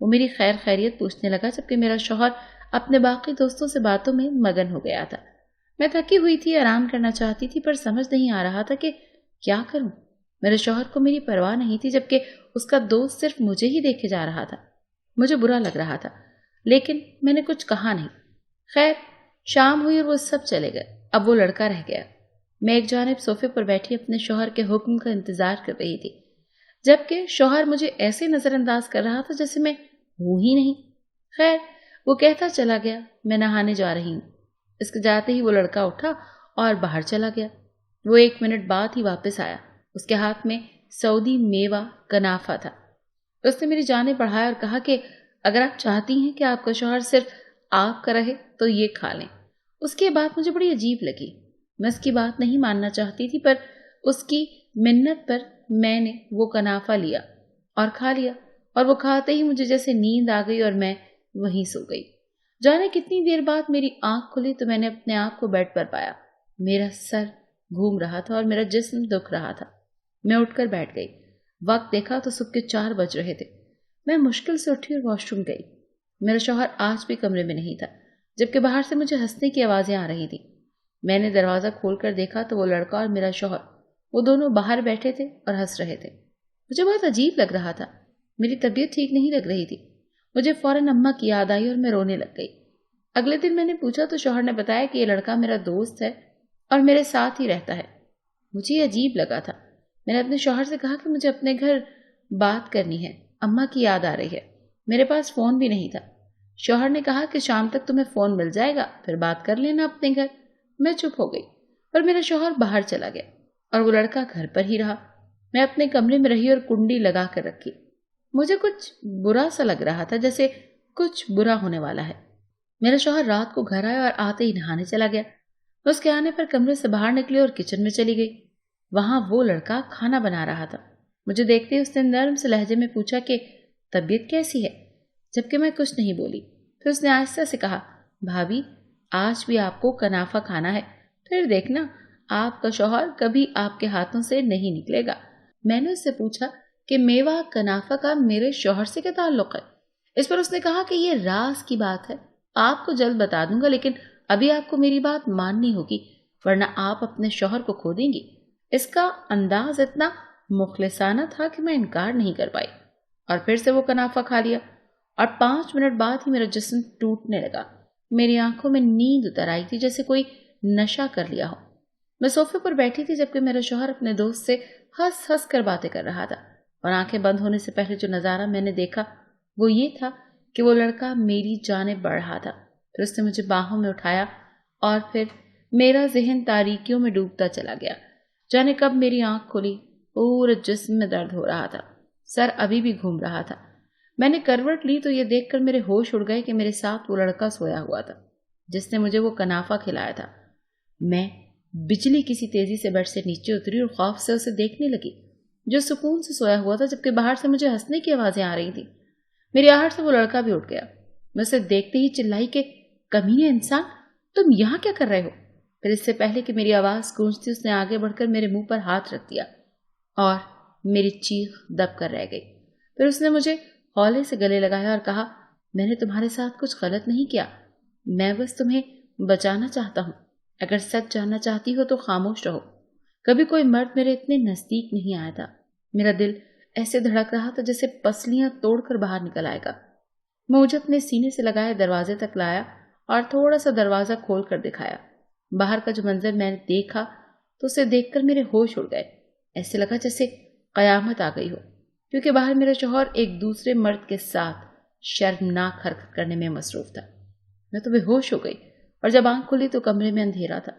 وہ میری خیر خیریت پوچھنے لگا، جبکہ میرا شوہر اپنے باقی دوستوں سے باتوں میں مگن ہو گیا تھا۔ میں تھکی ہوئی تھی، آرام کرنا چاہتی تھی، پر سمجھ نہیں آ رہا تھا کہ کیا کروں۔ میرے شوہر کو میری پرواہ نہیں تھی، جبکہ اس کا دوست صرف مجھے ہی دیکھے جا رہا تھا۔ مجھے برا لگ رہا تھا، لیکن میں نے کچھ کہا نہیں۔ خیر، شام ہوئی اور وہ سب چلے گئے۔ اب وہ لڑکا رہ گیا۔ میں ایک جانب صوفے پر بیٹھی اپنے شوہر کے حکم کا انتظار کر رہی تھی، جبکہ شوہر مجھے ایسے نظر انداز کر رہا تھا جیسے میں ہوں ہی نہیں۔ خیر، وہ کہتا چلا گیا، میں نہانے جا رہی ہوں۔ اس کے جاتے ہی وہ لڑکا اٹھا اور باہر چلا گیا۔ وہ 1 منٹ بعد ہی واپس آیا۔ اس کے ہاتھ میں سعودی میوہ کنافہ تھا۔ اس نے میری جانب بڑھایا اور کہا کہ اگر آپ چاہتی ہیں کہ آپ کا شوہر صرف آپ کا رہے تو یہ کھا لیں۔ اس کی بات مجھے بڑی عجیب لگی۔ میں اس کی بات نہیں ماننا چاہتی تھی، پر اس کی منت پر میں نے وہ کنافہ لیا اور کھا لیا، اور وہ کھاتے ہی مجھے جیسے نیند آ گئی اور میں وہیں سو گئی۔ جانے کتنی دیر بعد میری آنکھ کھلی تو میں نے اپنے آپ کو بیڈ پر پایا۔ میرا سر گھوم رہا تھا اور میرا جسم دکھ رہا تھا۔ میں اٹھ کر بیٹھ گئی۔ وقت دیکھا تو صبح کے 4 بج رہے تھے۔ میں مشکل سے اٹھی اور واش روم گئی۔ میرا شوہر آج بھی کمرے میں نہیں تھا، جبکہ باہر سے مجھے ہنسنے کی آوازیں آ رہی تھیں۔ میں نے دروازہ کھول کر دیکھا تو وہ لڑکا اور میرا شوہر، وہ دونوں باہر بیٹھے تھے اور ہنس رہے تھے۔ مجھے بہت عجیب لگ رہا تھا۔ میری طبیعت ٹھیک نہیں لگ رہی تھی۔ مجھے فوراً اماں کی یاد آئی اور میں رونے لگ گئی۔ اگلے دن میں نے پوچھا تو شوہر نے بتایا کہ یہ لڑکا میرا دوست ہے اور میرے ساتھ ہی رہتا ہے۔ مجھے یہ عجیب لگا تھا۔ میں نے اپنے شوہر سے کہا کہ مجھے اپنے گھر بات کرنی ہے، اماں کی یاد آ رہی ہے۔ میرے پاس فون بھی نہیں تھا۔ شوہر نے کہا کہ شام تک تمہیں فون مل جائے گا، پھر بات کر لینا اپنے گھر۔ میں چپ ہو گئی، پر میرا شوہر باہر چلا گیا اور وہ لڑکا گھر پر ہی رہا۔ میں اپنے کمرے میں رہی اور کنڈی لگا کر رکھی۔ مجھے کچھ برا سا لگ رہا تھا، جیسے کچھ برا ہونے والا ہے۔ میرا شوہر رات کو گھر آیا اور آتے ہی نہانے چلا گیا۔ میں اس کے آنے پر کمرے سے باہر نکلی اور کچن میں چلی گئی۔ وہاں وہ لڑکا کھانا بنا رہا تھا۔ مجھے دیکھتے ہی اس نے نرم سے لہجے میں پوچھا کہ طبیعت کیسی ہے، جبکہ میں کچھ نہیں بولی۔ پھر اس نے آہستہ سے کہا، بھابھی آج بھی آپ کو کنافہ کھانا ہے، پھر دیکھنا آپ کا شوہر کبھی آپ کے ہاتھوں سے نہیں نکلے گا۔ میں نے اس سے پوچھا کہ میوہ کنافہ کا میرے شوہر سے کیا تعلق ہے؟ اس پر اس نے کہا کہ یہ راز کی بات ہے، آپ کو جلد بتا دوں گا، لیکن ابھی آپ کو میری بات ماننی ہوگی، ورنہ آپ اپنے شوہر کو کھو دیں گی۔ اس کا انداز اتنا مخلصانہ تھا کہ میں انکار نہیں کر پائی، اور پھر سے وہ کنافہ کھا لیا، اور 5 منٹ بعد ہی میرا جسم ٹوٹنے لگا۔ میری آنکھوں میں نیند اتر آئی تھی، جیسے کوئی نشہ کر لیا ہو۔ میں صوفے پر بیٹھی تھی، جبکہ میرا شوہر اپنے دوست سے ہنس ہنس کر باتیں کر رہا تھا، اور آنکھیں بند ہونے سے پہلے جو نظارہ میں نے دیکھا وہ یہ تھا کہ وہ لڑکا میری جانب بڑھ رہا تھا۔ پھر اس نے مجھے باہوں میں اٹھایا اور پھر میرا ذہن تاریکیوں میں ڈوبتا چلا گیا۔ جانے کب میری آنکھ کھلی، پورے جسم میں درد ہو رہا تھا، سر ابھی بھی گھوم رہا تھا۔ میں نے کروٹ لی تو یہ دیکھ کر میرے ہوش اڑ گئے کہ میرے ساتھ وہ لڑکا سویا ہوا تھا جس نے مجھے وہ کنافہ کھلایا تھا۔ میں بجلی کسی تیزی سے بیڈ سے نیچے اتری اور خوف سے اسے دیکھنے لگی، جو سکون سے سویا ہوا تھا، جبکہ باہر سے مجھے ہنسنے کی آوازیں آ رہی تھیں۔ میری آہٹ سے وہ لڑکا بھی اٹھ گیا۔ میں اسے دیکھتے ہی چلائی کہ کمینے انسان، تم یہاں کیا کر رہے ہو؟ پھر اس سے پہلے کہ میری آواز گونجتی اس نے آگے بڑھ کر میرے منہ پر ہاتھ رکھ دیا اور میری چیخ دب کر رہ گئی۔ پھر اس نے مجھے ہولے سے گلے لگایا اور کہا، میں نے تمہارے ساتھ کچھ غلط نہیں کیا، میں بس تمہیں بچانا چاہتا ہوں۔ اگر سچ جاننا چاہتی ہو تو خاموش رہو۔ کبھی کوئی مرد میرے اتنے نزدیک نہیں آیا تھا۔ میرا دل ایسے دھڑک رہا تھا جیسے پسلیاں توڑ کر باہر نکل آئے گا۔ میں مجھے اپنے سینے سے لگائے دروازے تک لایا اور تھوڑا سا دروازہ کھول کر دکھایا۔ باہر کا جو منظر میں نے دیکھا تو اسے دیکھ کر میرے ہوش اڑ گئے۔ ایسے لگا جیسے قیامت آ گئی ہو، کیونکہ باہر میرا شوہر ایک دوسرے مرد کے ساتھ شرمناک حرکت کرنے میں مصروف تھا۔ میں تو بے ہوش ہو گئی، اور جب آنکھ کھلی تو کمرے میں اندھیرا تھا۔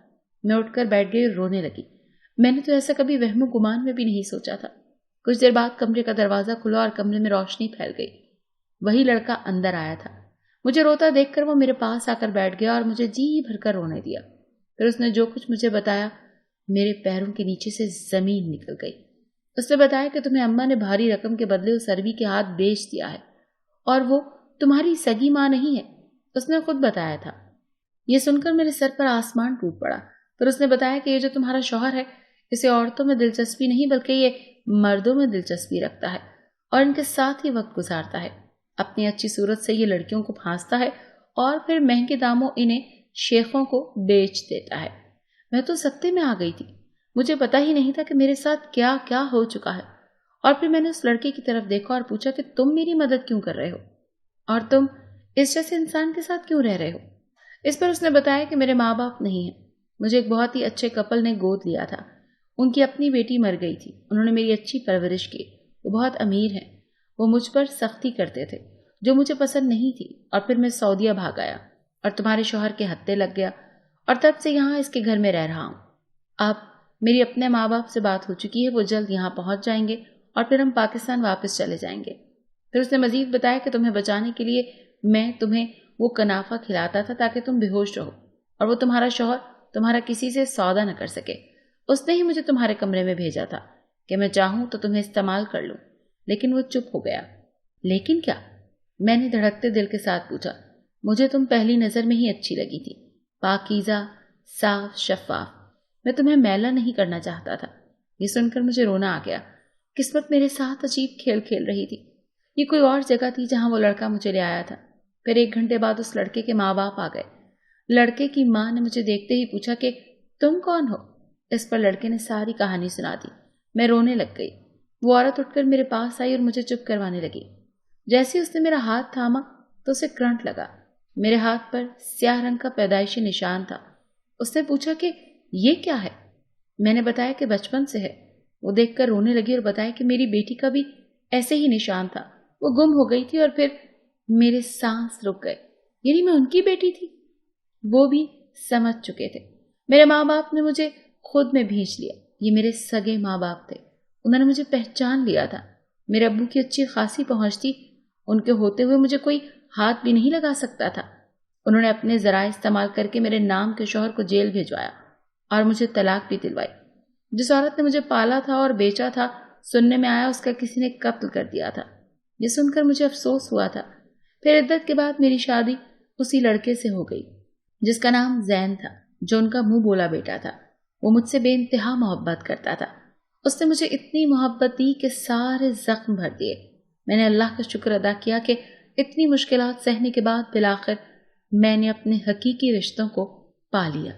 میں اٹھ کر بیٹھ گئی اور رونے لگی۔ میں نے تو ایسا کبھی وہم و گمان میں بھی نہیں سوچا تھا۔ کچھ دیر بعد کمرے کا دروازہ کھلا اور کمرے میں روشنی پھیل گئی۔ وہی لڑکا اندر آیا تھا۔ مجھے روتا دیکھ کر وہ میرے پاس آ کر بیٹھ گیا اور مجھے جی بھر کر رونے دیا۔ پھر اس نے جو کچھ مجھے بتایا، میرے پیروں کے نیچے سے زمین نکل گئی۔ اس نے بتایا کہ تمہیں اماں نے بھاری رقم کے بدلے اس عربی کے ہاتھ بیچ دیا ہے، اور وہ تمہاری سگی ماں نہیں ہے، اس نے خود بتایا تھا۔ یہ سن کر میرے سر پر آسمان ٹوٹ پڑا۔ پھر اس نے بتایا کہ یہ جو تمہارا شوہر ہے، اسے عورتوں میں دلچسپی نہیں بلکہ یہ مردوں میں دلچسپی رکھتا ہے اور ان کے ساتھ ہی وقت گزارتا ہے۔ اپنی اچھی صورت سے یہ لڑکیوں کو پھانستا ہے اور پھر مہنگے داموں انہیں شیخوں کو بیچ دیتا ہے۔ میں تو سکتے میں آ گئی تھی، مجھے پتا ہی نہیں تھا کہ میرے ساتھ کیا کیا ہو چکا ہے۔ اور پھر میں نے اس لڑکے کی طرف دیکھا اور پوچھا کہ تم میری مدد کیوں کر رہے ہو اور تم اس جیسے انسان کے ساتھ کیوں رہ رہے ہو؟ اس پر اس نے بتایا کہ میرے ماں باپ نہیں ہیں، مجھے ایک بہت ہی اچھے کپل نے گود لیا تھا، ان کی اپنی بیٹی مر گئی تھی، انہوں نے میری اچھی پرورش کی، وہ بہت امیر ہیں، وہ مجھ پر سختی کرتے تھے جو مجھے پسند نہیں تھی، اور پھر میں سعودیہ بھاگ آیا اور تمہارے شوہر کے ہتھے لگ گیا اور تب سے یہاں اس کے گھر میں رہ رہا ہوں۔ اب میری اپنے ماں باپ سے بات ہو چکی ہے، وہ جلد یہاں پہنچ جائیں گے اور پھر ہم پاکستان واپس چلے جائیں گے۔ پھر اس نے مزید بتایا کہ تمہیں بچانے کے لیے میں تمہیں وہ کنافہ کھلاتا تھا تاکہ تم بے ہوش رہو اور وہ تمہارا شوہر تمہارا کسی سے سودا نہ کر سکے۔ اس نے ہی مجھے تمہارے کمرے میں بھیجا تھا کہ میں چاہوں تو تمہیں استعمال کر لوں، لیکن وہ چپ ہو گیا۔ لیکن کیا؟ میں نے دھڑکتے دل کے ساتھ پوچھا۔ مجھے تم پہلی نظر میں ہی اچھی لگی تھی، پاکیزہ، صاف، شفاف، میں تمہیں میلا نہیں کرنا چاہتا تھا۔ یہ سن کر مجھے رونا آ گیا۔ قسمت میرے ساتھ عجیب کھیل کھیل رہی تھی۔ یہ کوئی اور جگہ تھی جہاں وہ لڑکا مجھے لے آیا تھا۔ پھر 1 گھنٹے بعد اس لڑکے کے ماں باپ آ گئے۔ لڑکے کی ماں نے مجھے دیکھتے ہی پوچھا کہ تم کون ہو؟ اس پر لڑکے نے ساری کہانی سنا دی۔ میں رونے لگ گئی۔ وہ عورت اٹھ کر میرے پاس آئی اور مجھے چپ کروانے لگی۔ جیسے ہی اس نے میرا ہاتھ تھاما تو اسے کرنٹ لگا۔ میرے ہاتھ پر سیاہ رنگ کا پیدائشی نشان تھا۔ اس نے پوچھا کہ یہ کیا ہے؟ میں نے بتایا کہ بچپن سے ہے۔ وہ دیکھ کر رونے لگی اور بتایا کہ میری بیٹی کا بھی ایسے ہی نشان تھا، وہ گم ہو گئی تھی اور پھر میرے سانس رک گئے، یعنی میں ان کی بیٹی تھی۔ وہ بھی سمجھ چکے تھے۔ میرے ماں باپ نے مجھے خود میں بھیج لیا۔ یہ میرے سگے ماں باپ تھے، انہوں نے مجھے پہچان لیا تھا۔ میرے ابو کی اچھی خاصی پہنچ تھی، ان کے ہوتے ہوئے مجھے کوئی ہاتھ بھی نہیں لگا سکتا تھا۔ انہوں نے اپنے ذرائع استعمال کر کے میرے نام کے شوہر کو جیل بھیجوایا اور مجھے طلاق بھی دلوائی۔ جس عورت نے مجھے پالا تھا اور بیچا تھا، سننے میں آیا اس کا کسی نے قتل کر دیا تھا۔ یہ سن کر مجھے افسوس ہوا تھا۔ پھر عدت کے بعد میری شادی اسی لڑکے سے ہو گئی جس کا نام زین تھا، جو ان کا منہ بولا بیٹا تھا۔ وہ مجھ سے بے انتہا محبت کرتا تھا۔ اس نے مجھے اتنی محبت دی کہ سارے زخم بھر دیے۔ میں نے اللہ کا شکر ادا کیا کہ اتنی مشکلات سہنے کے بعد بالآخر میں نے اپنے حقیقی رشتوں کو پا لیا۔